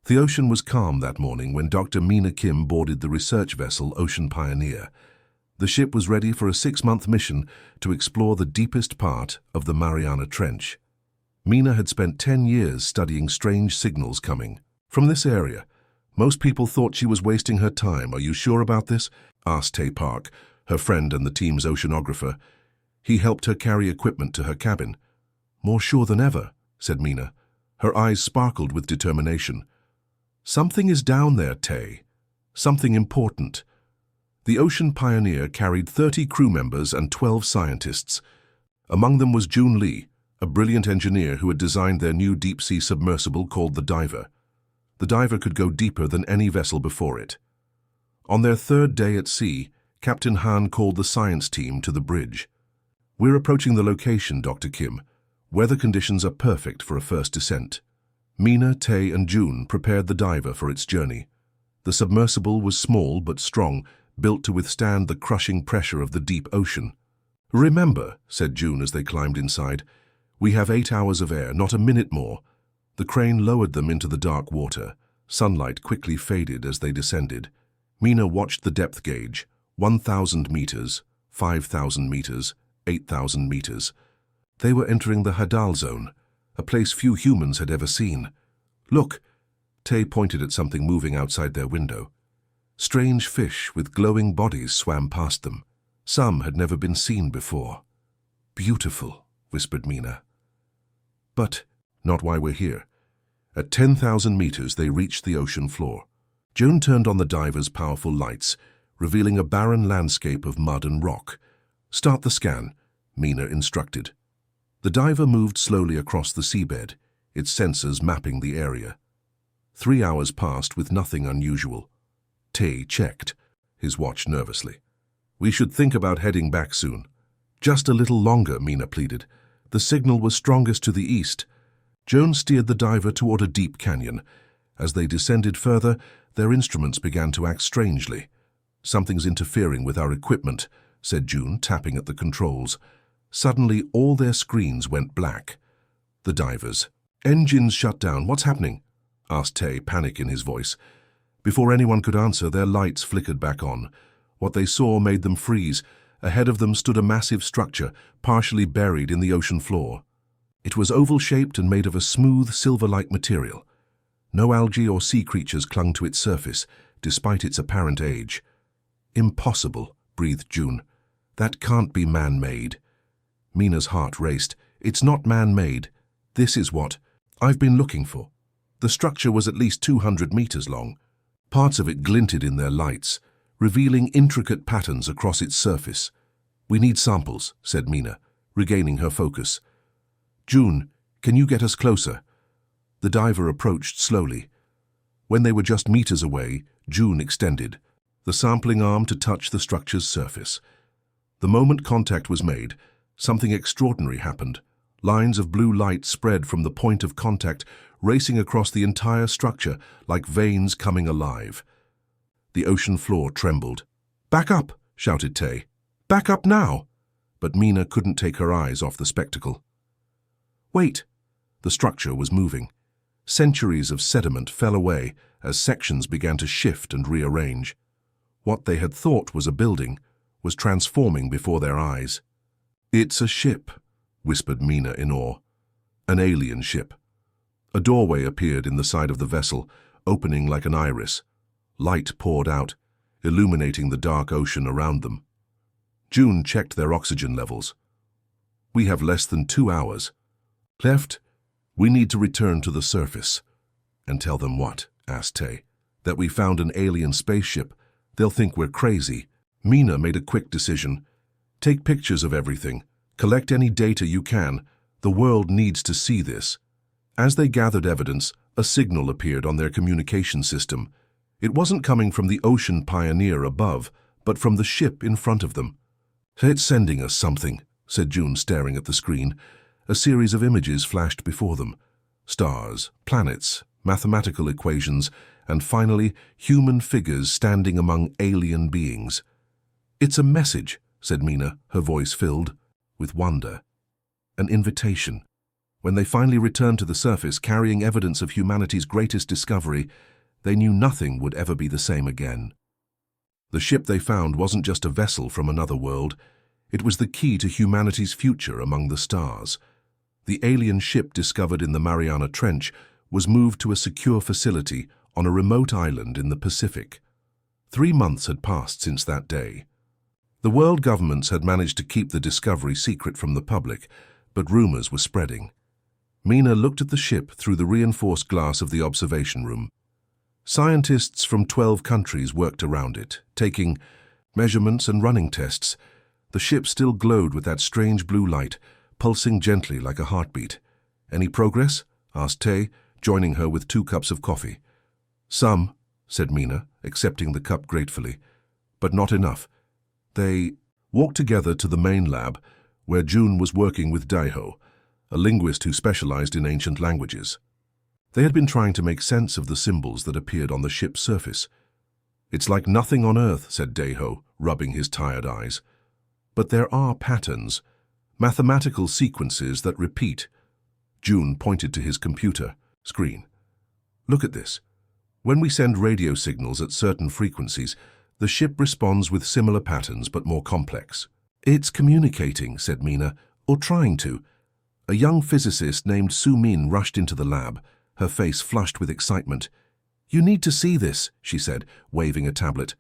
The ocean was calm that morning when Dr. Mina Kim boarded the research vessel Ocean Pioneer. The ship was ready for a 6-month mission to explore the deepest part of the Mariana Trench. Mina had spent 10 years studying strange signals coming from this area. Most people thought she was wasting her time. "Are you sure about this?" asked Tay Park, her friend and the team's oceanographer. He helped her carry equipment to her cabin. "More sure than ever," said Mina. Her eyes sparkled with determination. "Something is down there, Tay. Something important." The Ocean Pioneer carried 30 crew members and 12 scientists. Among them was June Lee, a brilliant engineer who had designed their new deep-sea submersible called the Diver. The Diver could go deeper than any vessel before it. On their 3rd day at sea, Captain Han called the science team to the bridge. "We're approaching the location, Dr. Kim. Weather conditions are perfect for a first descent." Mina, Tay, and June prepared the Diver for its journey. The submersible was small but strong, built to withstand the crushing pressure of the deep ocean. "Remember," said June as they climbed inside, "we have 8 hours of air, not a minute more." The crane lowered them into the dark water. Sunlight quickly faded as they descended. Mina watched the depth gauge: 1,000 meters, 5,000 meters, 8,000 meters. They were entering the Hadal zone, a place few humans had ever seen. "Look!" Tay pointed at something moving outside their window. Strange fish with glowing bodies swam past them. Some had never been seen before. "Beautiful," whispered Mina. "But not why we're here." At 10,000 meters, they reached the ocean floor. June turned on the Diver's powerful lights, revealing a barren landscape of mud and rock. "Start the scan," Mina instructed. The Diver moved slowly across the seabed, its sensors mapping the area. 3 hours passed with nothing unusual. Tay checked his watch nervously. "We should think about heading back soon." "Just a little longer," Mina pleaded. The signal was strongest to the east. Jones steered the Diver toward a deep canyon. As they descended further, their instruments began to act strangely. "Something's interfering with our equipment," said June, tapping at the controls. Suddenly, all their screens went black. The Diver's engines shut down. "What's happening?" asked Tay, panic in his voice. Before anyone could answer, their lights flickered back on. What they saw made them freeze. Ahead of them stood a massive structure, partially buried in the ocean floor. It was oval-shaped and made of a smooth, silver-like material. No algae or sea creatures clung to its surface, despite its apparent age. "Impossible," breathed June. "That can't be man-made." Mina's heart raced. "It's not man-made. This is what I've been looking for." The structure was at least 200 meters long. Parts of it glinted in their lights, revealing intricate patterns across its surface. "We need samples," said Mina, regaining her focus. "June, can you get us closer?" The Diver approached slowly. When they were just meters away, June extended the sampling arm to touch the structure's surface. The moment contact was made, something extraordinary happened. Lines of blue light spread from the point of contact, racing across the entire structure like veins coming alive. The ocean floor trembled. "Back up!" shouted Tay. "Back up now!" But Mina couldn't take her eyes off the spectacle. "Wait!" The structure was moving. Centuries of sediment fell away as sections began to shift and rearrange. What they had thought was a building was transforming before their eyes. "It's a ship," whispered Mina in awe. "An alien ship." A doorway appeared in the side of the vessel, opening like an iris. Light poured out, illuminating the dark ocean around them. June checked their oxygen levels. "We have less than 2 hours left. We need to return to the surface." "And tell them what?" asked Tay. "That we found an alien spaceship. They'll think we're crazy." Mina made a quick decision. "Take pictures of everything. Collect any data you can. The world needs to see this." As they gathered evidence, a signal appeared on their communication system. It wasn't coming from the Ocean Pioneer above, but from the ship in front of them. "It's sending us something," said June, staring at the screen. A series of images flashed before them. Stars, planets, mathematical equations, and finally, human figures standing among alien beings. "It's a message," said Mina, her voice filled with wonder. "An invitation." When they finally returned to the surface, carrying evidence of humanity's greatest discovery, they knew nothing would ever be the same again. The ship they found wasn't just a vessel from another world. It was the key to humanity's future among the stars. The alien ship discovered in the Mariana Trench was moved to a secure facility on a remote island in the Pacific. 3 months had passed since that day. The world governments had managed to keep the discovery secret from the public, but rumors were spreading. Mina looked at the ship through the reinforced glass of the observation room. Scientists from 12 countries worked around it, taking measurements and running tests. The ship still glowed with that strange blue light, pulsing gently like a heartbeat. "Any progress?" asked Tay, joining her with 2 cups of coffee. "Some," said Mina, accepting the cup gratefully, "but not enough." They walked together to the main lab, where June was working with Daiho, a linguist who specialized in ancient languages. They had been trying to make sense of the symbols that appeared on the ship's surface. "It's like nothing on Earth," said Daiho, rubbing his tired eyes. "But there are patterns, mathematical sequences that repeat." June pointed to his computer screen. "Look at this. When we send radio signals at certain frequencies, the ship responds with similar patterns but more complex." "It's communicating," said Mina, "or trying to." A young physicist named Su Min rushed into the lab, her face flushed with excitement. "You need to see this," she said, waving a tablet.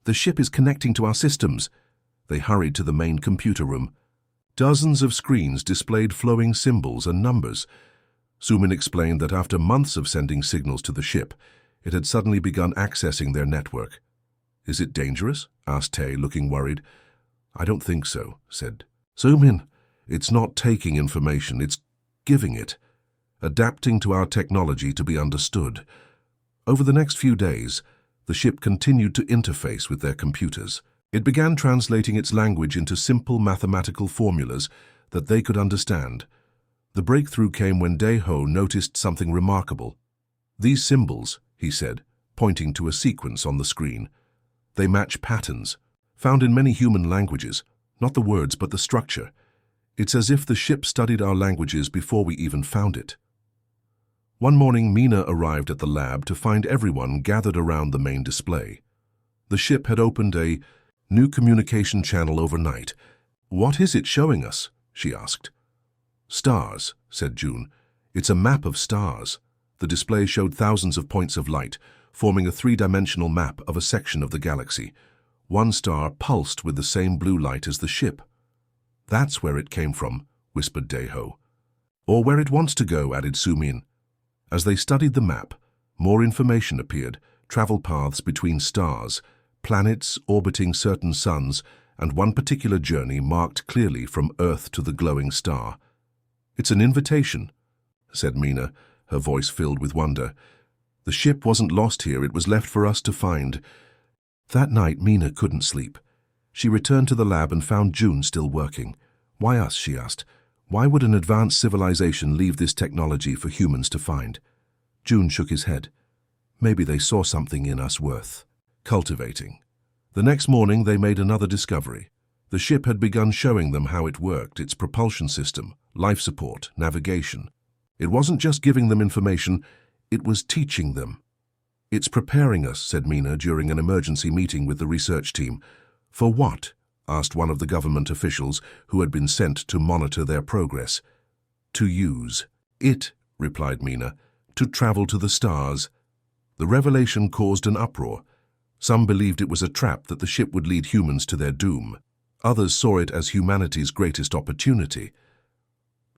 "The ship is connecting to our systems." They hurried to the main computer room. Dozens of screens displayed flowing symbols and numbers. Su Min explained that after months of sending signals to the ship, it had suddenly begun accessing their network. "Is it dangerous?" asked Tay, looking worried. "I don't think so," said Su Min. "It's not taking information, it's giving it, adapting to our technology to be understood." Over the next few days, the ship continued to interface with their computers. It began translating its language into simple mathematical formulas that they could understand. The breakthrough came when Daiho noticed something remarkable. "These symbols," he said, pointing to a sequence on the screen. "They match patterns, found in many human languages, not the words but the structure. It's as if the ship studied our languages before we even found it." One morning, Mina arrived at the lab to find everyone gathered around the main display. The ship had opened a new communication channel overnight. "What is it showing us?" she asked. "Stars," said June. "It's a map of stars." The display showed thousands of points of light, forming a 3-dimensional map of a section of the galaxy. One star pulsed with the same blue light as the ship. "That's where it came from," whispered Daiho. "Or where it wants to go," added Su Min. As they studied the map, more information appeared: travel paths between stars, planets orbiting certain suns, and one particular journey marked clearly from Earth to the glowing star. "It's an invitation," said Mina, her voice filled with wonder. "The ship wasn't lost here, it was left for us to find." That night, Mina couldn't sleep. She returned to the lab and found June still working. "Why us?" she asked. "Why would an advanced civilization leave this technology for humans to find?" June shook his head. "Maybe they saw something in us worth cultivating." The next morning, they made another discovery. The ship had begun showing them how it worked: its propulsion system, life support, navigation. It wasn't just giving them information, it was teaching them. "It's preparing us," said Mina during an emergency meeting with the research team. "For what?" asked one of the government officials who had been sent to monitor their progress. "To use it," replied Mina, "to travel to the stars." The revelation caused an uproar. Some believed it was a trap that the ship would lead humans to their doom. Others saw it as humanity's greatest opportunity.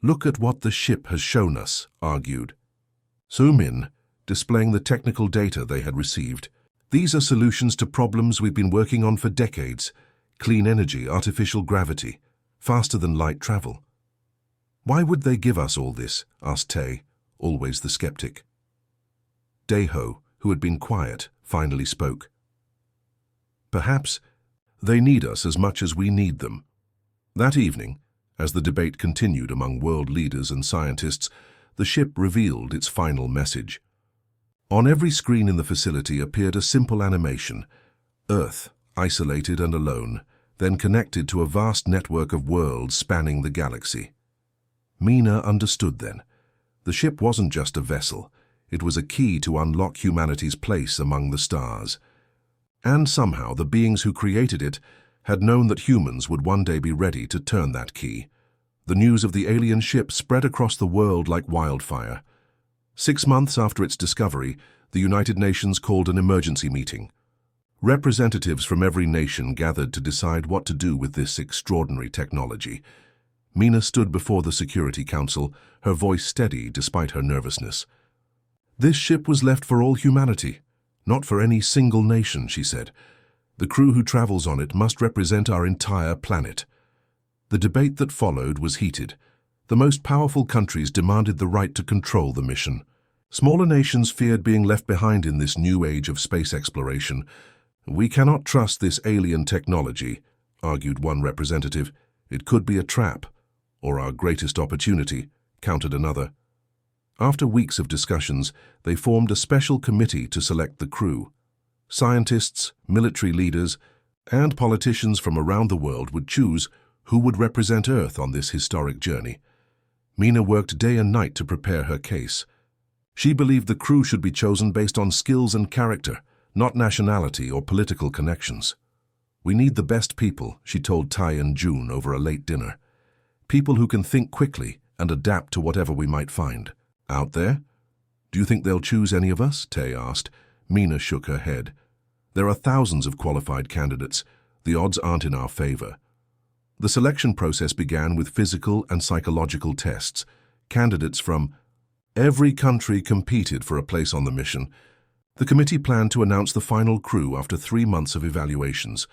"Look at what the ship has shown us," argued Su Min, displaying the technical data they had received. "These are solutions to problems we've been working on for decades: clean energy, artificial gravity, faster than light travel." "Why would they give us all this?" asked Tay, always the skeptic. Daiho, who had been quiet, finally spoke. "Perhaps they need us as much as we need them." That evening, as the debate continued among world leaders and scientists, the ship revealed its final message. On every screen in the facility appeared a simple animation: Earth, isolated and alone, then connected to a vast network of worlds spanning the galaxy. Mina understood then. The ship wasn't just a vessel. It was a key to unlock humanity's place among the stars. And somehow the beings who created it had known that humans would one day be ready to turn that key. The news of the alien ship spread across the world like wildfire. 6 months after its discovery, the United Nations called an emergency meeting. Representatives from every nation gathered to decide what to do with this extraordinary technology. Mina stood before the Security Council, her voice steady despite her nervousness. "This ship was left for all humanity, not for any single nation," she said. "The crew who travels on it must represent our entire planet." The debate that followed was heated. The most powerful countries demanded the right to control the mission. Smaller nations feared being left behind in this new age of space exploration. "We cannot trust this alien technology," argued one representative. "It could be a trap, or our greatest opportunity," countered another. After weeks of discussions, they formed a special committee to select the crew. Scientists, military leaders, and politicians from around the world would choose who would represent Earth on this historic journey. Mina worked day and night to prepare her case. She believed the crew should be chosen based on skills and character, not nationality or political connections. "We need the best people," she told Tai and June over a late dinner. "People who can think quickly and adapt to whatever we might find. Out there?" "Do you think they'll choose any of us?" Tai asked. Mina shook her head. "There are thousands of qualified candidates. The odds aren't in our favor." The selection process began with physical and psychological tests. Candidates from every country competed for a place on the mission. The committee planned to announce the final crew after 3 months of evaluations.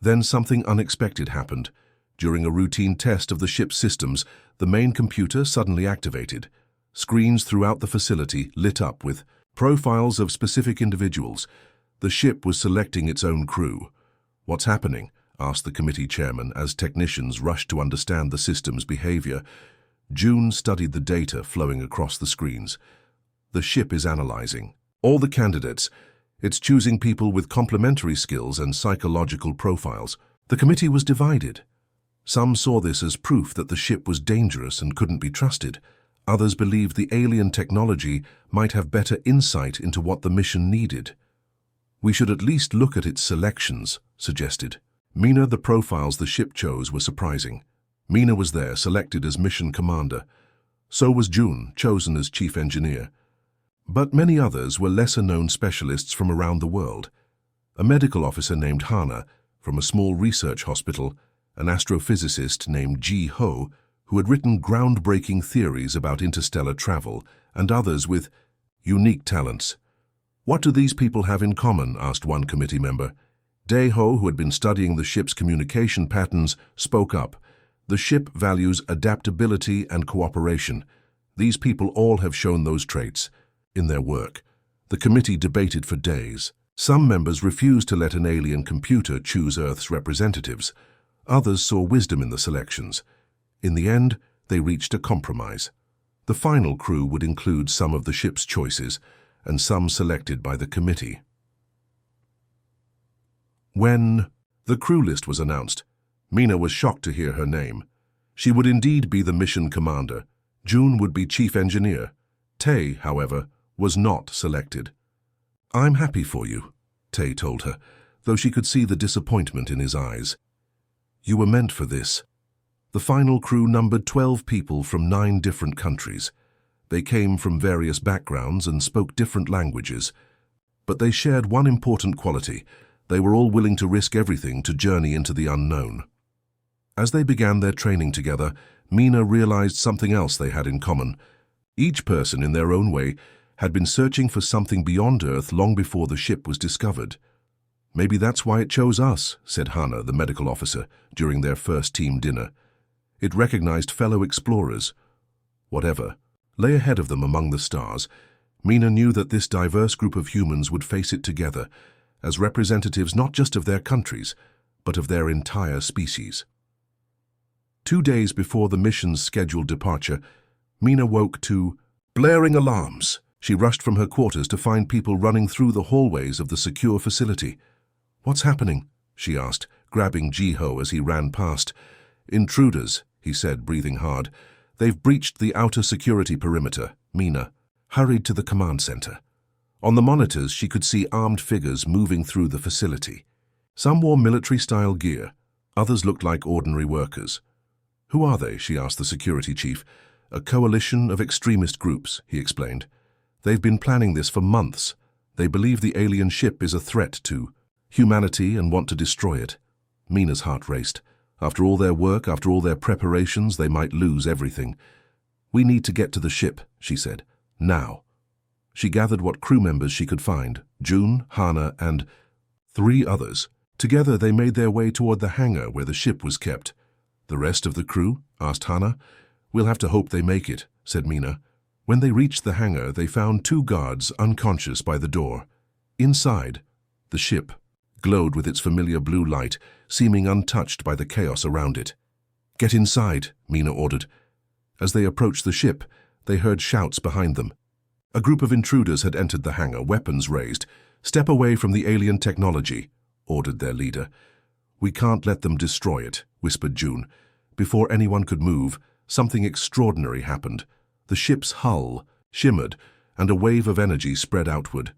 Then something unexpected happened. During a routine test of the ship's systems, the main computer suddenly activated. Screens throughout the facility lit up with profiles of specific individuals. The ship was selecting its own crew. "What's happening?" asked the committee chairman as technicians rushed to understand the system's behavior. June studied the data flowing across the screens. "The ship is analyzing all the candidates. It's choosing people with complementary skills and psychological profiles." The committee was divided. Some saw this as proof that the ship was dangerous and couldn't be trusted. Others believed the alien technology might have better insight into what the mission needed. "We should at least look at its selections," suggested Mina. The profiles the ship chose were surprising. Mina was there, selected as mission commander. So was June, chosen as chief engineer. But many others were lesser-known specialists from around the world. A medical officer named Hana, from a small research hospital, an astrophysicist named Ji Ho, who had written groundbreaking theories about interstellar travel, and others with unique talents. "What do these people have in common?" asked one committee member. Dae Ho, who had been studying the ship's communication patterns, spoke up. "The ship values adaptability and cooperation. These people all have shown those traits in their work." The committee debated for days. Some members refused to let an alien computer choose Earth's representatives. Others saw wisdom in the selections. In the end, they reached a compromise. The final crew would include some of the ship's choices, and some selected by the committee. When the crew list was announced, Mina was shocked to hear her name. She would indeed be the mission commander. June would be chief engineer. Tae, however, was not selected. "I'm happy for you," Tae told her, though she could see the disappointment in his eyes. "You were meant for this." The final crew numbered 12 people from 9 different countries. They came from various backgrounds and spoke different languages. But they shared one important quality. They were all willing to risk everything to journey into the unknown. As they began their training together, Mina realized something else they had in common. Each person, in their own way, had been searching for something beyond Earth long before the ship was discovered. "Maybe that's why it chose us," said Hana, the medical officer, during their first team dinner. It recognized fellow explorers. Whatever lay ahead of them among the stars, Mina knew that this diverse group of humans would face it together, as representatives not just of their countries, but of their entire species. 2 days before the mission's scheduled departure, Mina woke to blaring alarms. She rushed from her quarters to find people running through the hallways of the secure facility. "What's happening?" she asked, grabbing Ji-ho as he ran past. "Intruders," he said, breathing hard. "They've breached the outer security perimeter. Mina, hurried to the command center. On the monitors, she could see armed figures moving through the facility. Some wore military-style gear. Others looked like ordinary workers. "Who are they?" she asked the security chief. "A coalition of extremist groups," he explained. "They've been planning this for months. They believe the alien ship is a threat to humanity and want to destroy it." Mina's heart raced. After all their work, after all their preparations, they might lose everything. "We need to get to the ship," she said. "Now." She gathered what crew members she could find, June, Hana, and 3 others. Together they made their way toward the hangar where the ship was kept. "The rest of the crew?" asked Hana. "We'll have to hope they make it," said Mina. When they reached the hangar, they found 2 guards unconscious by the door. Inside, the ship glowed with its familiar blue light, seeming untouched by the chaos around it. "Get inside," Mina ordered. As they approached the ship, they heard shouts behind them. A group of intruders had entered the hangar, weapons raised. "Step away from the alien technology," ordered their leader. "We can't let them destroy it," whispered June. Before anyone could move, something extraordinary happened. The ship's hull shimmered, and a wave of energy spread outward.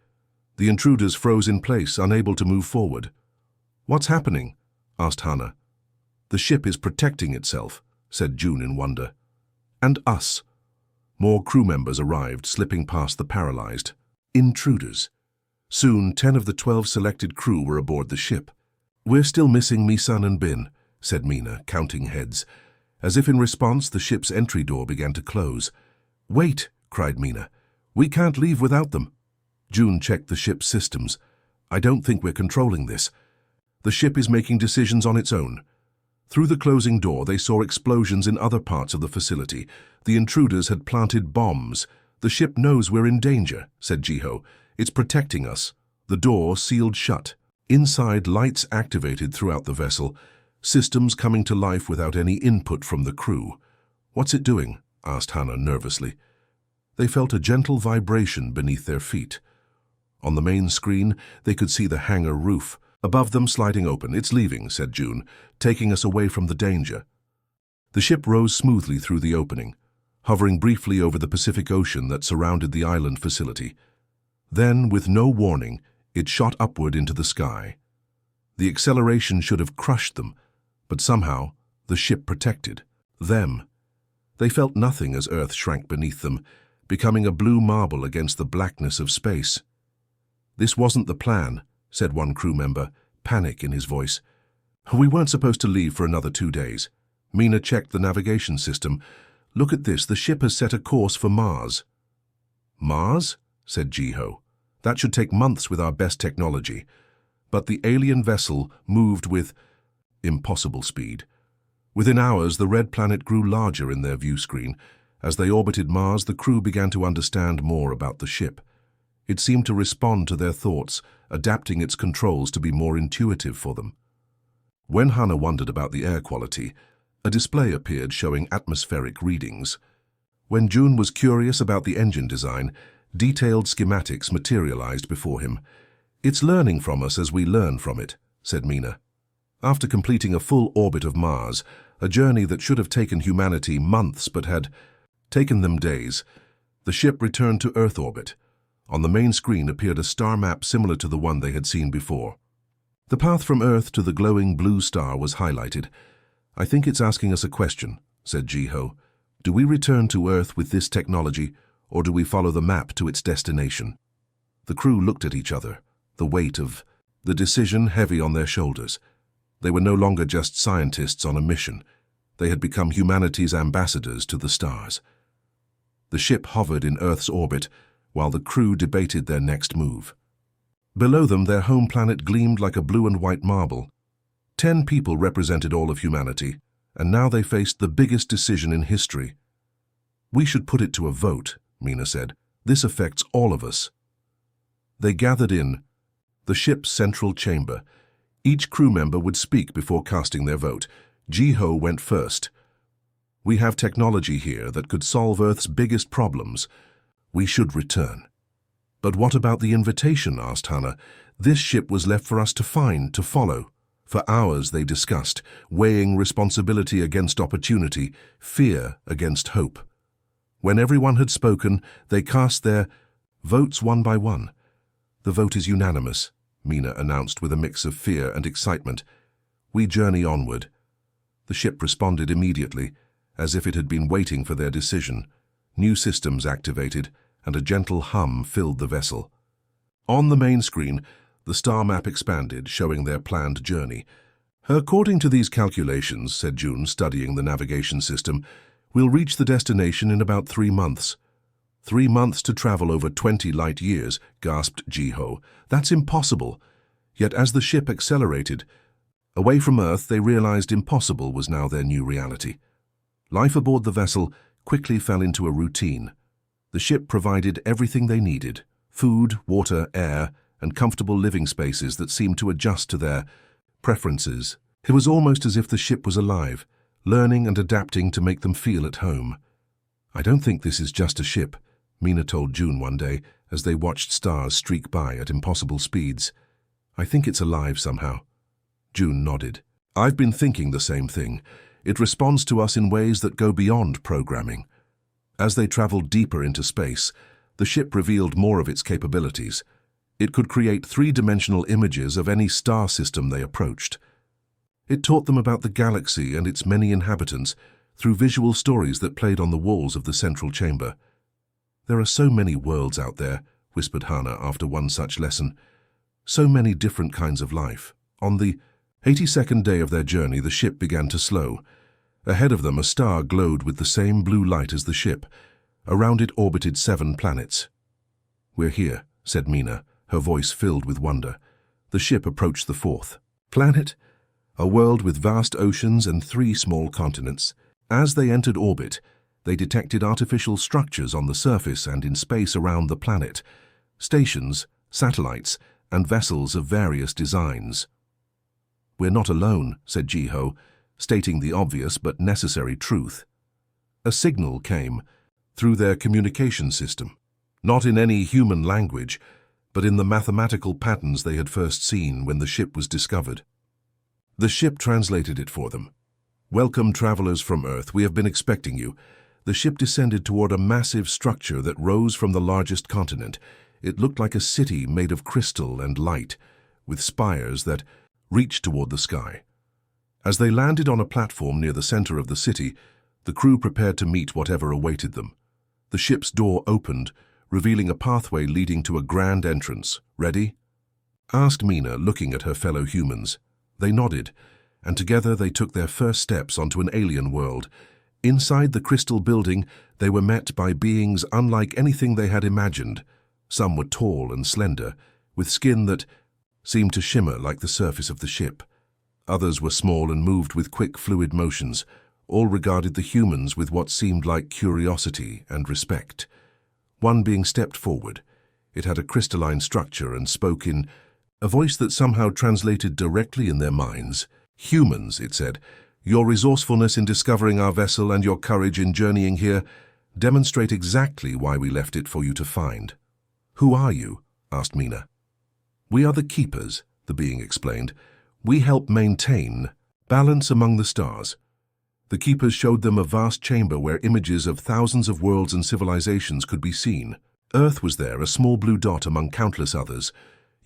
The intruders froze in place, unable to move forward. "What's happening?" asked Hana. "The ship is protecting itself," said June in wonder. "And us." More crew members arrived, slipping past the paralyzed intruders. Soon, 10 of the 12 selected crew were aboard the ship. "We're still missing Misan and Bin," said Mina, counting heads. As if in response, the ship's entry door began to close. "Wait!" cried Mina. "We can't leave without them." June checked the ship's systems. "I don't think we're controlling this. The ship is making decisions on its own." Through the closing door, they saw explosions in other parts of the facility. The intruders had planted bombs. "The ship knows we're in danger," said Jiho. "It's protecting us." The door sealed shut. Inside, lights activated throughout the vessel, systems coming to life without any input from the crew. "What's it doing?" asked Hana nervously. They felt a gentle vibration beneath their feet. On the main screen, they could see the hangar roof. Above them, sliding open. "It's leaving," said June, "taking us away from the danger." The ship rose smoothly through the opening, hovering briefly over the Pacific Ocean that surrounded the island facility. Then, with no warning, it shot upward into the sky. The acceleration should have crushed them, but somehow the ship protected them. They felt nothing as Earth shrank beneath them, becoming a blue marble against the blackness of space. "This wasn't the plan," said one crew member, panic in his voice. "We weren't supposed to leave for another 2 days." Mina checked the navigation system. "Look at this, the ship has set a course for Mars." "Mars?" said Jiho. "That should take months with our best technology." But the alien vessel moved with impossible speed. Within hours, the red planet grew larger in their view screen. As they orbited Mars, the crew began to understand more about the ship. It seemed to respond to their thoughts, adapting its controls to be more intuitive for them. When Hana wondered about the air quality, a display appeared showing atmospheric readings. When June was curious about the engine design, detailed schematics materialized before him. "It's learning from us as we learn from it," said Mina. After completing a full orbit of Mars, a journey that should have taken humanity months but had taken them days, the ship returned to Earth orbit. On the main screen appeared a star map similar to the one they had seen before. The path from Earth to the glowing blue star was highlighted. "I think it's asking us a question," said Jiho. "Do we return to Earth with this technology, or do we follow the map to its destination?" The crew looked at each other, the weight of the decision heavy on their shoulders. They were no longer just scientists on a mission. They had become humanity's ambassadors to the stars. The ship hovered in Earth's orbit, while the crew debated their next move. Below them, their home planet gleamed like a blue and white marble. 10 people represented all of humanity, and now they faced the biggest decision in history. "We should put it to a vote," Mina said. "This affects all of us." They gathered in the ship's central chamber. Each crew member would speak before casting their vote. Jiho went first. "We have technology here that could solve Earth's biggest problems. We should return." "But what about the invitation?" asked Hana. "This ship was left for us to find, to follow." For hours they discussed, weighing responsibility against opportunity, fear against hope. When everyone had spoken, they cast their votes one by one. "The vote is unanimous," Mina announced with a mix of fear and excitement. "We journey onward." The ship responded immediately, as if it had been waiting for their decision. New systems activated, and a gentle hum filled the vessel. On the main screen, the star map expanded, showing their planned journey. "According to these calculations," said June, studying the navigation system, "we'll reach the destination in about 3 months. 3 months to travel over 20 light years," gasped Jiho. "That's impossible." Yet as the ship accelerated away from Earth, they realized impossible was now their new reality. Life aboard the vessel quickly fell into a routine. The ship provided everything they needed: food, water, air, and comfortable living spaces that seemed to adjust to their preferences. It was almost as if the ship was alive, learning and adapting to make them feel at home. "I don't think this is just a ship," Mina told June one day as they watched stars streak by at impossible speeds. "I think it's alive somehow." June nodded. "I've been thinking the same thing. It responds to us in ways that go beyond programming." As they traveled deeper into space, the ship revealed more of its capabilities. It could create 3-dimensional images of any star system they approached. It taught them about the galaxy and its many inhabitants through visual stories that played on the walls of the central chamber. "There are so many worlds out there," whispered Hannah after one such lesson. "So many different kinds of life." On the 82nd day of their journey, the ship began to slow. Ahead of them, a star glowed with the same blue light as the ship. Around it orbited 7 planets. "We're here," said Mina, her voice filled with wonder. The ship approached the 4th planet, a world with vast oceans and 3 small continents. As they entered orbit, they detected artificial structures on the surface and in space around the planet: stations, satellites, and vessels of various designs. "We're not alone," said Jiho, stating the obvious but necessary truth. A signal came through their communication system, not in any human language, but in the mathematical patterns they had first seen when the ship was discovered. The ship translated it for them. "Welcome, travelers from Earth. We have been expecting you." The ship descended toward a massive structure that rose from the largest continent. It looked like a city made of crystal and light, with spires that reached toward the sky. As they landed on a platform near the center of the city, the crew prepared to meet whatever awaited them. The ship's door opened, revealing a pathway leading to a grand entrance. "Ready?" asked Mina, looking at her fellow humans. They nodded, and together they took their first steps onto an alien world. Inside the crystal building, they were met by beings unlike anything they had imagined. Some were tall and slender, with skin that seemed to shimmer like the surface of the ship. Others were small and moved with quick, fluid motions. All regarded the humans with what seemed like curiosity and respect. One being stepped forward. It had a crystalline structure and spoke in a voice that somehow translated directly in their minds. "Humans," it said, "your resourcefulness in discovering our vessel and your courage in journeying here demonstrate exactly why we left it for you to find." "Who are you?" asked Mina. "We are the Keepers," the being explained. "We help maintain balance among the stars." The Keepers showed them a vast chamber where images of thousands of worlds and civilizations could be seen. Earth was there, a small blue dot among countless others.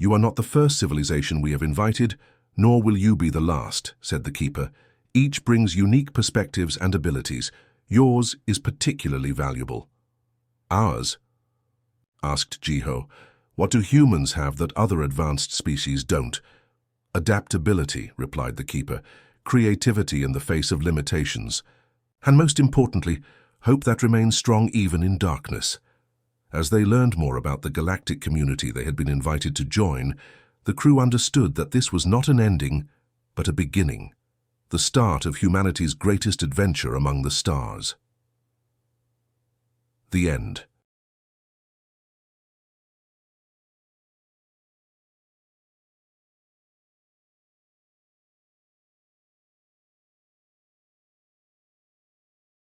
"You are not the first civilization we have invited, nor will you be the last," said the Keeper. "Each brings unique perspectives and abilities. Yours is particularly valuable." "Ours?" asked Jiho. "What do humans have that other advanced species don't?" "Adaptability," replied the Keeper. "Creativity in the face of limitations. And most importantly, hope that remains strong even in darkness." As they learned more about the galactic community they had been invited to join, the crew understood that this was not an ending, but a beginning. The start of humanity's greatest adventure among the stars. The end.